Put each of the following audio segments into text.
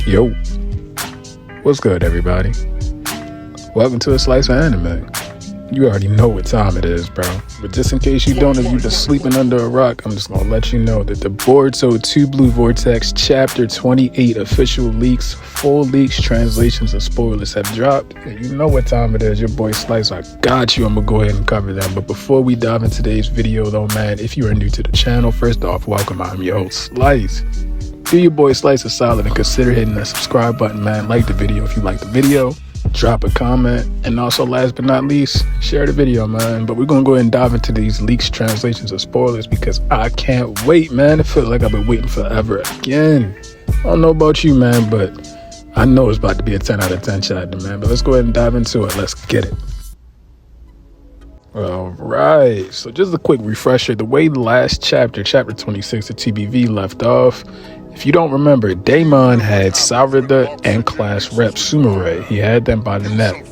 Yo, what's good, everybody? Welcome to a slice of anime. You already know what time it is, bro. But just in case you don't, if you've been sleeping under a rock, I'm just gonna let you know that the Boruto 2 Blue Vortex Chapter 28 official leaks, full leaks, translations, and spoilers have dropped. And you know what time it is. Your boy Slice, I got you. I'm gonna go ahead and cover them. But before we dive into today's video, though, man, if you are new to the channel, first off, welcome. I'm your host, Slice. Do your boy Slice a solid and consider hitting that subscribe button, man. Like the video if you like the video. Drop a comment, and also last but not least, share the video, man. But we're gonna go ahead and dive into these leaks, translations, and spoilers because I can't wait, man. It feels like I've been waiting forever again. I don't know about you, man, but I know it's about to be a 10 out of 10 chapter, man. But let's go ahead and dive into it. Let's get it. All right, so just a quick refresher. The way the last chapter 26 of TBV left off, if you don't remember, Daemon had Sarada and class rep Sumire. He had them by the neck.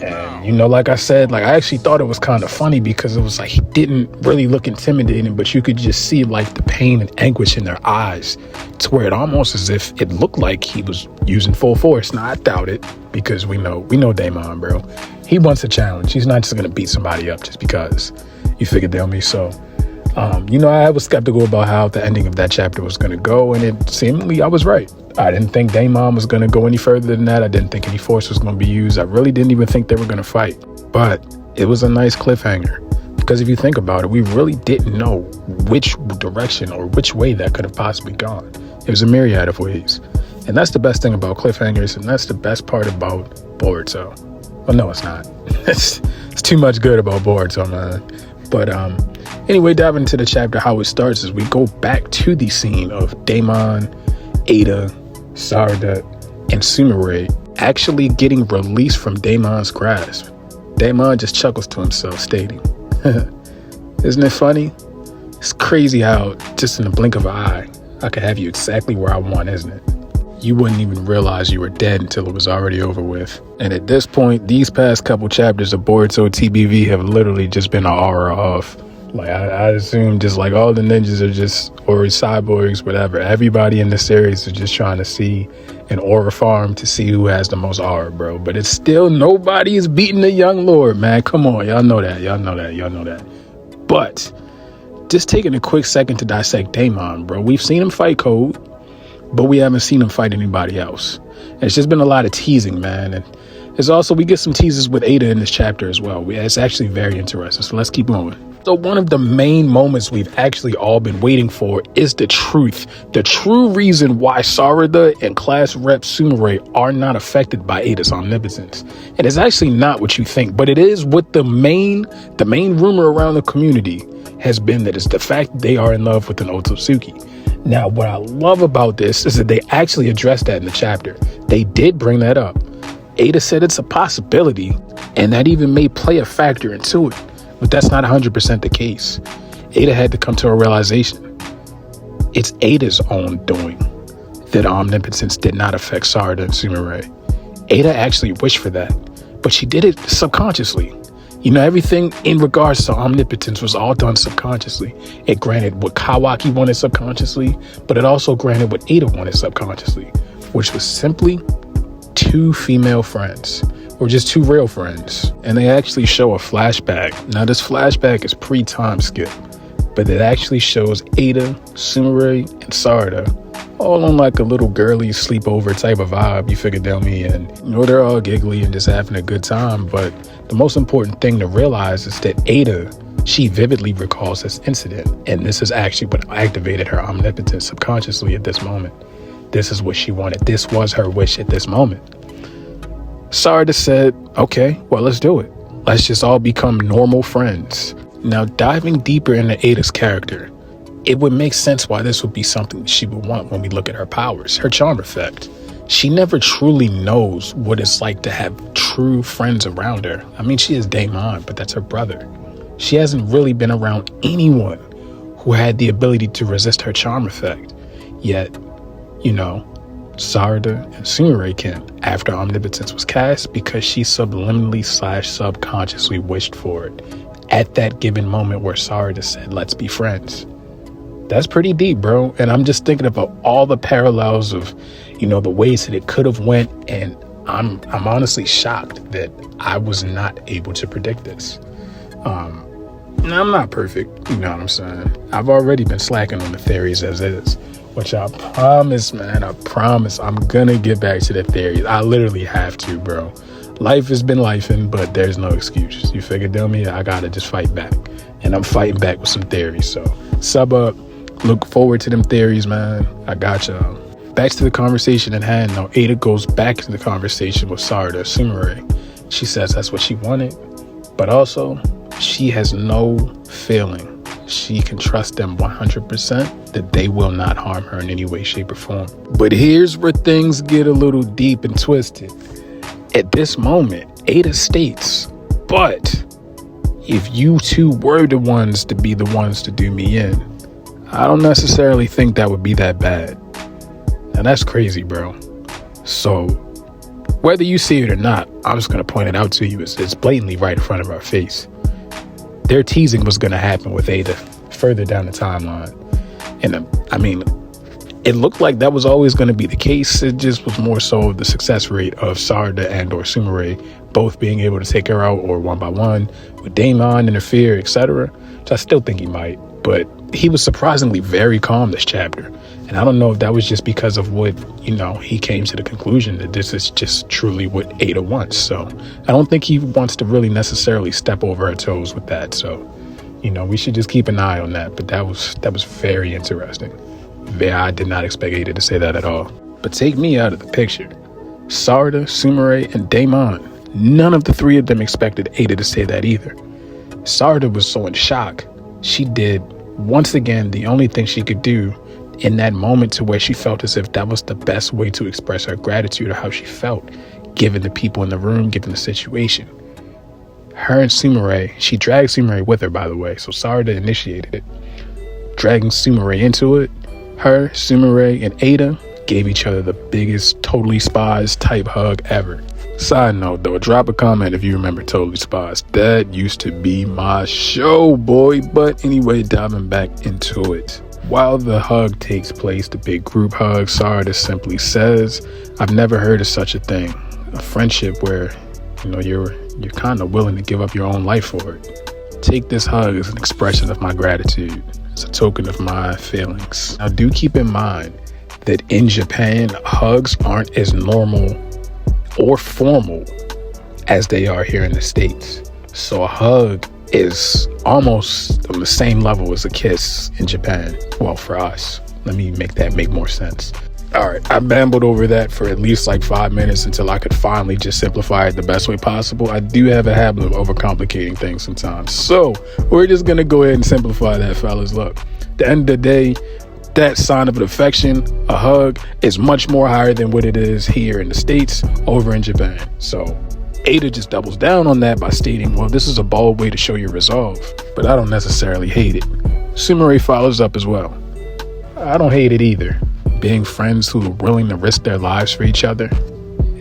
And, you know, like I said, I actually thought it was kind of funny because it was like he didn't really look intimidating, but you could just see like the pain and anguish in their eyes to where it almost as if it looked like he was using full force. Now, I doubt it because we know Daemon, bro. He wants a challenge. He's not just going to beat somebody up just because you figured they'll me. So, you know, I was skeptical about how the ending of that chapter was going to go, and it seemingly I was right. I didn't think Daemon was going to go any further than that. I didn't think any force was going to be used. I really didn't even think they were going to fight. But it was a nice cliffhanger because if you think about it, we really didn't know which direction or which way that could have possibly gone. It was a myriad of ways. And that's the best thing about cliffhangers, and that's the best part about Boruto. Well, no, it's not. It's too much good about Boruto, man. But anyway, diving into the chapter, how it starts is we go back to the scene of Daemon, Ada, Sarada, and Sumire actually getting released from Daemon's grasp. Daemon just chuckles to himself, stating, "Isn't it funny? It's crazy how just in the blink of an eye, I could have you exactly where I want, isn't it? You wouldn't even realize you were dead until it was already over with." And at this point, these past couple chapters of Boruto TBV have literally just been an aura off. Like, I assume just like all the ninjas are just, or cyborgs, whatever. Everybody in the series is just trying to see an aura farm to see who has the most aura, bro. But it's still nobody is beating the young lord, man. Come on, y'all know that. But just taking a quick second to dissect Daemon, bro. We've seen him fight Code, but we haven't seen him fight anybody else. And it's just been a lot of teasing, man. And it's also, we get some teases with Ada in this chapter as well. It's actually very interesting. So let's keep going. So one of the main moments we've actually all been waiting for is the truth. The true reason why Sarada and class rep Sumire are not affected by Ada's omnipotence. And it's actually not what you think, but it is what the main rumor around the community has been, that it's the fact that they are in love with an Otsutsuki. Now, what I love about this is that they actually addressed that in the chapter. They did bring that up. Ada said it's a possibility, and that even may play a factor into it. But that's not 100% the case. Ada had to come to a realization. It's Ada's own doing that omnipotence did not affect Sarada and Sumire. Ada actually wished for that, but she did it subconsciously. You know, everything in regards to omnipotence was all done subconsciously. It granted what Kawaki wanted subconsciously, but it also granted what Ada wanted subconsciously, which was simply 2 female friends, or just 2 real friends. And they actually show a flashback. Now, this flashback is pre-time skip, but it actually shows Ada, Sumire, and Sarada all on like a little girly sleepover type of vibe. You figure they'll me, and you know, they're all giggly and just having a good time. But the most important thing to realize is that Ada, she vividly recalls this incident, and this is actually what activated her omnipotence subconsciously at this moment. This is what she wanted. This was her wish at this moment. Sarada said, okay, well, let's do it. Let's just all become normal friends. Now, diving deeper into Ada's character, it would make sense why this would be something that she would want when we look at her powers, her charm effect. She never truly knows what it's like to have true friends around her. I mean, she is Daemon, but that's her brother. She hasn't really been around anyone who had the ability to resist her charm effect. Yet, you know, Sarada and Sumire can, after omnipotence was cast, because she subliminally/subconsciously wished for it at that given moment where Sarada said, let's be friends. That's pretty deep, bro. And I'm just thinking about all the parallels of the ways that it could have went. And I'm honestly shocked that I was not able to predict this. Now, I'm not perfect, you know what I'm saying? I've already been slacking on the theories as is, which I promise, man, I promise I'm gonna get back to the theories. I literally have to, bro. Life has been lifing, but there's no excuse. You figure, dummy, I gotta just fight back. And I'm fighting back with some theories. So sub up, look forward to them theories, man. I got y'all. Back to the conversation at hand. Now, Ada goes back to the conversation with Sarada Sumire. She says that's what she wanted, but also she has no feeling. She can trust them 100% that they will not harm her in any way, shape, or form. But here's where things get a little deep and twisted. At this moment, Ada states, but if you two were the ones to be the ones to do me in, I don't necessarily think that would be that bad. And that's crazy, bro. So whether you see it or not, I'm just going to point it out to you. It's blatantly right in front of our face. Their teasing was going to happen with Ada further down the timeline. And I mean, it looked like that was always going to be the case. It just was more so the success rate of Sarada and or Sumire both being able to take her out, or one by one, with Daemon interfere, etc. So I still think he might, but he was surprisingly very calm this chapter. And I don't know if that was just because of what, he came to the conclusion that this is just truly what Ada wants. So I don't think he wants to really necessarily step over her toes with that. So, we should just keep an eye on that. But that was very interesting. I did not expect Ada to say that at all. But take me out of the picture. Sarada, Sumire, and Daemon. None of the three of them expected Ada to say that either. Sarada was so in shock. She did, once again, the only thing she could do in that moment, to where she felt as if that was the best way to express her gratitude or how she felt, given the people in the room, given the situation. Her and Sumire, she dragged Sumire with her, by the way, so Sarada initiated it. Dragging Sumire into it, her, Sumire, and Ada gave each other the biggest Totally Spies type hug ever. Side note though, drop a comment if you remember Totally Spies. That used to be my show, boy. But anyway, diving back into it. While the hug takes place, the big group hug, Sarada simply says, I've never heard of such a thing. A friendship where, you're kind of willing to give up your own life for it. Take this hug as an expression of my gratitude, as a token of my feelings. Now do keep in mind that in Japan, hugs aren't as normal or formal as they are here in the States. So a hug is almost on the same level as a kiss in Japan. Well, for us. Let me make that make more sense. All right, I babbled over that for at least like 5 minutes until I could finally just simplify it the best way possible. I do have a habit of overcomplicating things sometimes. So we're just going to go ahead and simplify that, fellas. Look, at the end of the day, that sign of an affection, a hug, is much more higher than what it is here in the States over in Japan. So Ada just doubles down on that by stating, well, this is a bold way to show your resolve, but I don't necessarily hate it. Sumire follows up as well. I don't hate it either. Being friends who are willing to risk their lives for each other,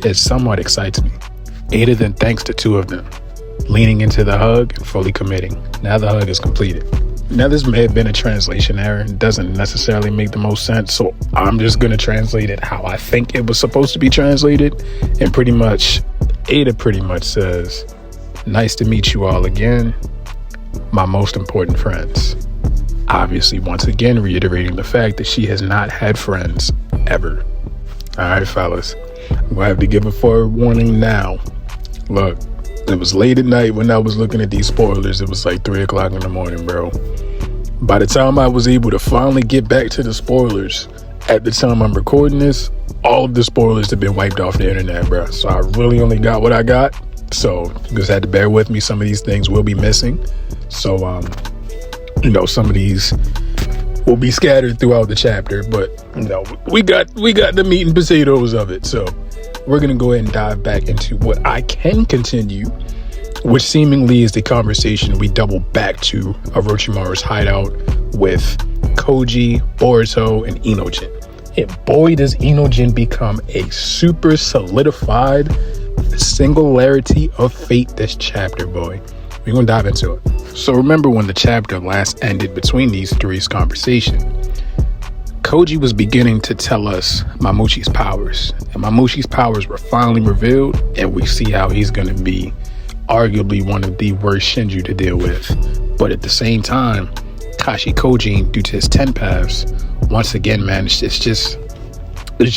it somewhat excites me. Ada then thanks the two of them, leaning into the hug and fully committing. Now the hug is completed. Now this may have been a translation error. It doesn't necessarily make the most sense, so I'm just going to translate it how I think it was supposed to be translated. And Ada pretty much says, nice to meet you all again, my most important friends. Obviously, once again, reiterating the fact that she has not had friends ever. All right, fellas, I'm going to have to give a forewarning now. Look, it was late at night when I was looking at these spoilers. It was like 3 o'clock in the morning, bro. By the time I was able to finally get back to the spoilers, at the time I'm recording this, all of the spoilers have been wiped off the internet, bro. So I really only got what I got. So you just had to bear with me. Some of these things will be missing. So, some of these will be scattered throughout the chapter, but we got the meat and potatoes of it. So we're going to go ahead and dive back into what I can continue, which seemingly is the conversation we double back to Orochimaru's hideout with Koji, Boruto, and Inojin. And boy, does Inojin become a super solidified singularity of fate this chapter, boy. We're going to dive into it. So remember when the chapter last ended between these three's conversation, Koji was beginning to tell us Mamushi's powers. And Mamushi's powers were finally revealed, and we see how he's going to be arguably one of the worst Shinju to deal with. But at the same time, Kashi Koji, due to his 10 paths, once again, man, it's just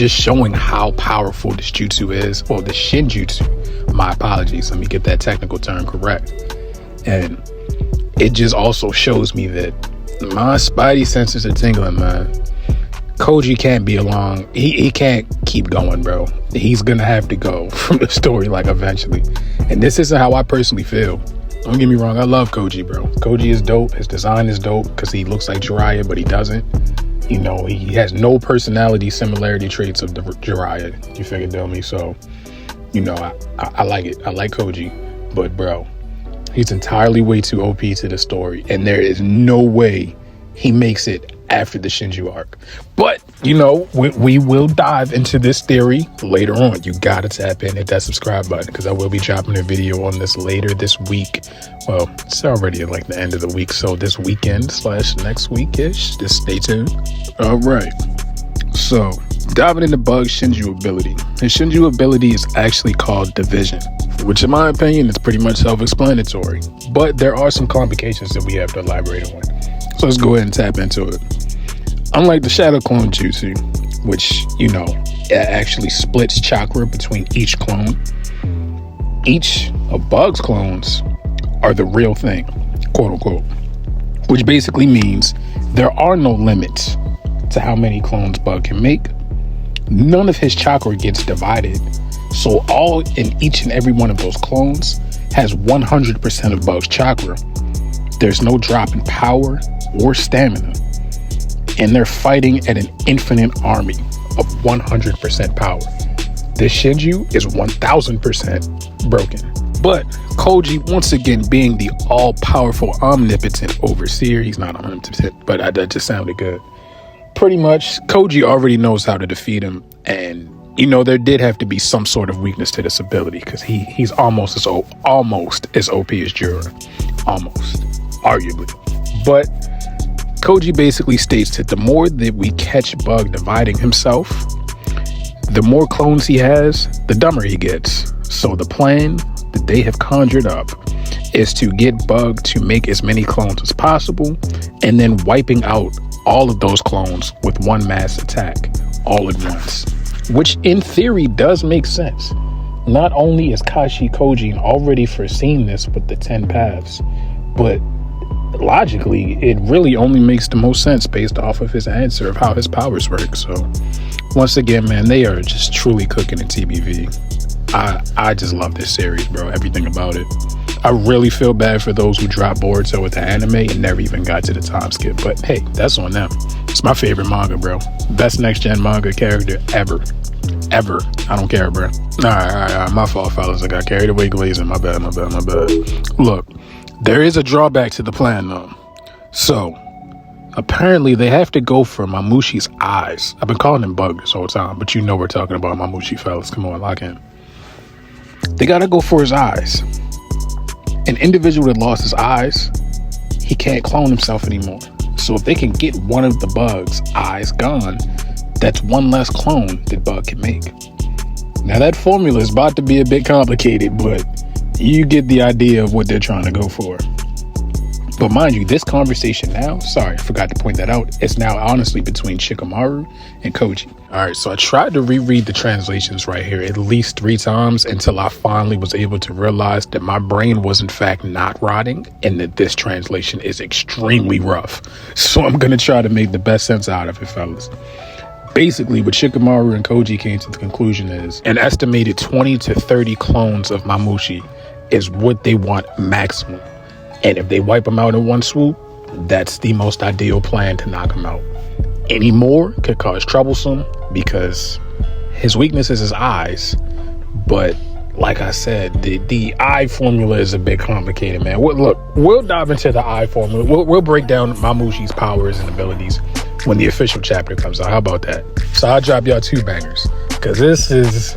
showing how powerful this jutsu is, or the Shinjutsu. My apologies, let me get that technical term correct. And it just also shows me that my spidey senses are tingling, man. Koji can't be along. He can't keep going, bro. He's gonna have to go from the story, like, eventually. And this isn't how I personally feel. Don't get me wrong, I love Koji, bro. Koji is dope. His design is dope because he looks like Jiraiya, but he doesn't. You know, he has no personality similarity traits of the Jiraiya. You figure me? So, you know, I like it. I like Koji. But, bro, he's entirely way too OP to the story. And there is no way he makes it after the Shinju arc. But, you know, we will dive into this theory later on. You gotta tap in, hit that subscribe button, because I will be dropping a video on this later this week. Well, it's already like the end of the week, so this weekend / next week-ish. Just stay tuned. All right. So, diving into Bug's Shinju ability. His Shinju ability is actually called Division, which in my opinion is pretty much self-explanatory. But there are some complications that we have to elaborate on. So let's go ahead and tap into it. Unlike the Shadow Clone Jutsu, which, you know, it actually splits chakra between each clone, each of Bug's clones are the real thing, quote unquote, which basically means there are no limits to how many clones Bug can make. None of his chakra gets divided, so all in each and every one of those clones has 100% of Bug's chakra. There's no drop in power or stamina, and they're fighting at an infinite army of 100% power. This Shinju is 1000% broken. But Koji, once again, being the all-powerful, omnipotent overseer, he's not omnipotent, but that just sounded good. Pretty much, Koji already knows how to defeat him, and you know, there did have to be some sort of weakness to this ability, because he's almost as OP as JURA. Almost. Arguably. But Koji basically states that the more that we catch Bug dividing himself, the more clones he has, the dumber he gets. So the plan that they have conjured up is to get Bug to make as many clones as possible, and then wiping out all of those clones with one mass attack all at once. Which in theory does make sense. Not only is Kashi Koji already foreseen this with the 10 paths, but logically it really only makes the most sense based off of his answer of how his powers work. So once again, man, they are just truly cooking in TBV. I just love this series, bro. Everything about it. I really feel bad for those who dropped Boruto with the anime and never even got to the time skip, but hey, that's on them. It's my favorite manga, bro. Best next gen manga character ever. I don't care, bro. All right. My fault, fellas. I got carried away glazing. My bad. Look, there is a drawback to the plan, though. So, apparently they have to go for Mamushi's eyes. I've been calling him Bug this whole time, but you know we're talking about Mamushi, fellas. Come on, lock in. They gotta go for his eyes. An individual that lost his eyes, he can't clone himself anymore. So if they can get one of the Bug's eyes gone, that's one less clone that Bug can make. Now that formula is about to be a bit complicated, but you get the idea of what they're trying to go for. But mind you, this conversation now, sorry, I forgot to point that out, it's now honestly between Shikamaru and Koji. All right, so I tried to reread the translations right here at least 3 times until I finally was able to realize that my brain was in fact not rotting and that this translation is extremely rough. So I'm going to try to make the best sense out of it, fellas. Basically, what Shikamaru and Koji came to the conclusion is an estimated 20 to 30 clones of Mamushi is what they want maximum. And if they wipe him out in one swoop, that's the most ideal plan to knock him out. Any more could cause troublesome because his weakness is his eyes. But like I said, the eye formula is a bit complicated, man. We'll dive into the eye formula. We'll break down Mamushi's powers and abilities when the official chapter comes out. How about that? So I'll drop y'all 2 bangers because this is,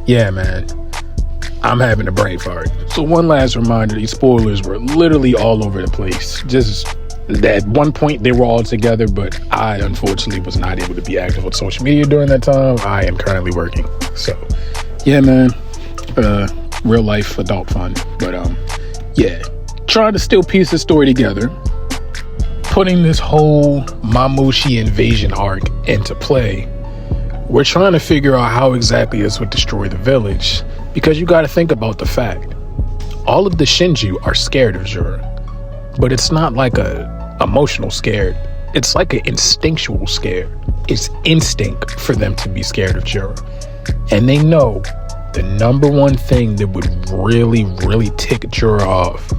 yeah, man. I'm having a brain fart. So one last reminder, these spoilers were literally all over the place. Just At one point, they were all together, but I unfortunately was not able to be active on social media during that time. I am currently working. So, yeah, man. Real life adult fun. But, yeah. Trying to still piece the story together. Putting this whole Mamushi invasion arc into play. We're trying to figure out how exactly this would destroy the village. Because you got to think about the fact. All of the Shinju are scared of JURA. But it's not like a emotional scared. It's like an instinctual scared. It's instinct for them to be scared of JURA. And they know the number one thing that would really, really tick JURA off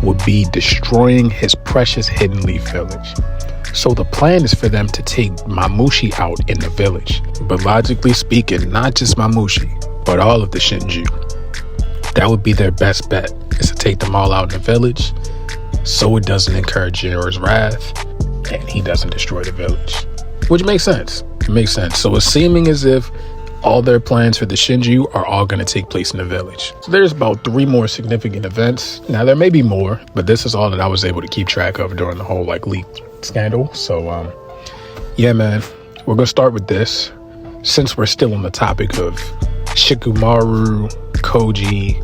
would be destroying his precious Hidden Leaf village. So the plan is for them to take Mamushi out in the village. But logically speaking, not just Mamushi, but all of the Shinju. That would be their best bet, is to take them all out in the village so it doesn't incur JURA's wrath and he doesn't destroy the village. Which makes sense. It makes sense. So it's seeming as if all their plans for the Shinju are all going to take place in the village. So there's about 3 more significant events. Now there may be more, but this is all that I was able to keep track of during the whole leak scandal. So yeah, man, we're going to start with this. Since we're still on the topic of Shikamaru, Koji,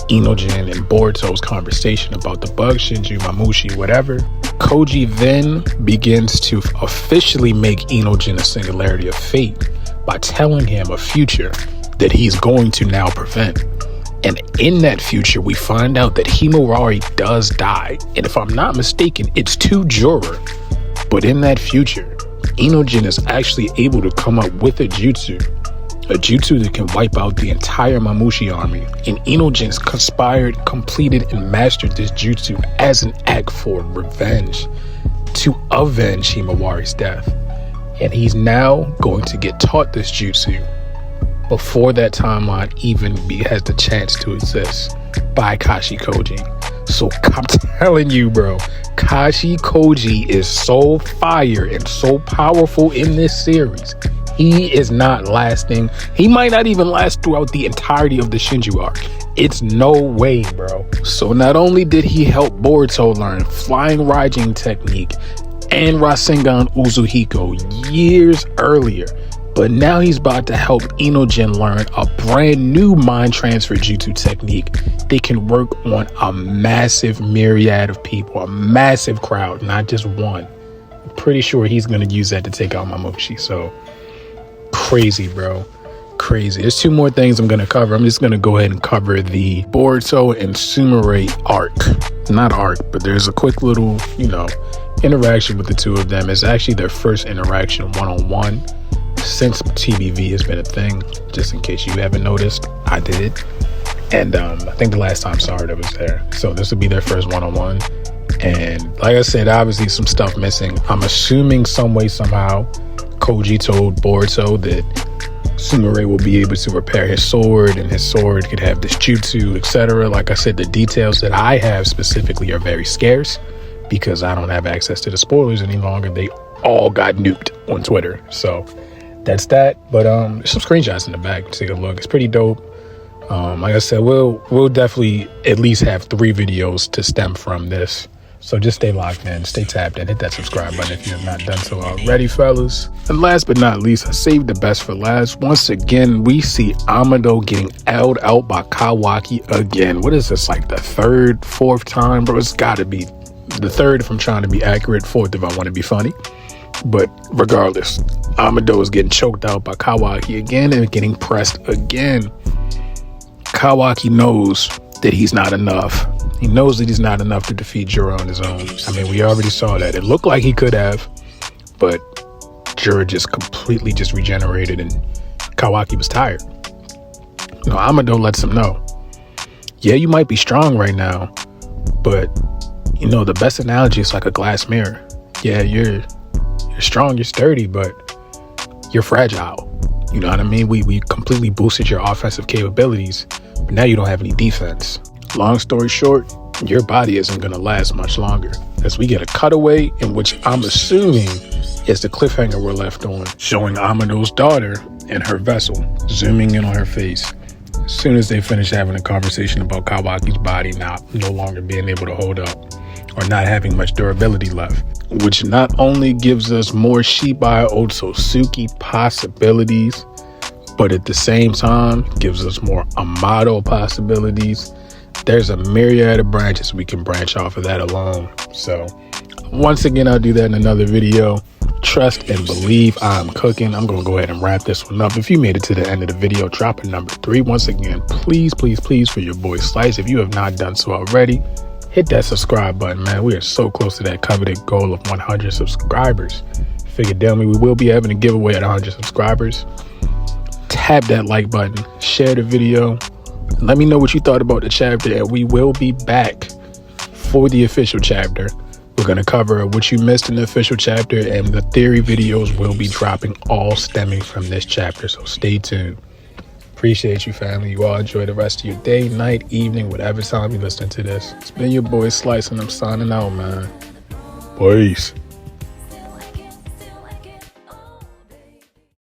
Inojin, and Boruto's conversation about the bug Shinju, Mamushi, whatever, Koji then begins to officially make Inojin a singularity of fate by telling him a future that he's going to now prevent. And in that future, we find out that Himawari does die. And if I'm not mistaken, it's to JURA. But in that future, Inojin is actually able to come up with a jutsu that can wipe out the entire Mamushi army. And Inojin's conspired, completed, and mastered this jutsu as an act for revenge to avenge Himawari's death. And he's now going to get taught this jutsu before that timeline even has the chance to exist by Kashi Koji. So I'm telling you, bro, Kashi Koji is so fire and so powerful in this series. He is not lasting. He might not even last throughout the entirety of the Shinju arc. It's no way, bro. So not only did he help Boruto learn Flying Raijin technique and Rasengan Uzuhiko years earlier, but now he's about to help Inojin learn a brand new mind transfer jutsu technique that can work on a massive myriad of people, a massive crowd, not just one. I'm pretty sure he's going to use that to take out Mamushi. So crazy, bro. Crazy. There's 2 more things I'm going to cover. I'm just going to go ahead and cover the Boruto and Sumire arc. Not arc, but there's a quick little, interaction with the 2 of them. It's actually their first interaction one-on-one since TBV has been a thing. Just in case you haven't noticed, I did. And I think the last time Sarada was there. So this will be their first one-on-one. And like I said, obviously some stuff missing. I'm assuming some way, somehow, Koji told Boruto that Sumire will be able to repair his sword, and his sword could have this jutsu, etc. Like I said, the details that I have specifically are very scarce because I don't have access to the spoilers any longer. They all got nuked on Twitter. So that's that. But there's some screenshots in the back. Take a look. It's pretty dope. Like I said, we'll definitely at least have 3 videos to stem from this. So just stay locked in, stay tapped in, hit that subscribe button if you have not done so already, fellas. And last but not least, I saved the best for last. Once again, we see Amado getting L'd out by Kawaki again. What is this, like the 3rd, 4th time? Bro, it's gotta be the 3rd if I'm trying to be accurate, 4th if I want to be funny. But regardless, Amado is getting choked out by Kawaki again and getting pressed again. Kawaki knows that he's not enough. He knows that he's not enough to defeat JURA on his own. I mean, we already saw that. It looked like he could have, but JURA just completely just regenerated and Kawaki was tired. Amado lets him know, yeah, you might be strong right now, but the best analogy is like a glass mirror. Yeah, you're strong, you're sturdy, but you're fragile. You know what I mean? We completely boosted your offensive capabilities, but now you don't have any defense. Long story short, your body isn't going to last much longer, as we get a cutaway in which I'm assuming is the cliffhanger we're left on, showing Amado's daughter and her vessel, zooming in on her face. As soon as they finish having a conversation about Kawaki's body no longer being able to hold up. or not having much durability left, which not only gives us more Shibai Otsutsuki possibilities, but at the same time gives us more Amato possibilities. There's a myriad of branches we can branch off of that alone. So once again, I'll do that in another video. Trust and believe I'm cooking. I'm going to go ahead and wrap this one up. If you made it to the end of the video, drop a number 3. Once again, please, please, please, for your boy Slice, if you have not done so already, hit that subscribe button, man. We are so close to that coveted goal of 100 subscribers. Figure down me, we will be having a giveaway at 100 subscribers. Tap that like button, share the video, let me know what you thought about the chapter, and we will be back for the official chapter. We're going to cover what you missed in the official chapter, and the theory videos will be dropping, all stemming from this chapter, so stay tuned. Appreciate you, family. You all enjoy the rest of your day, night, evening, whatever time you're listening to this. It's been your boy Slice, and I'm signing out, man. Peace.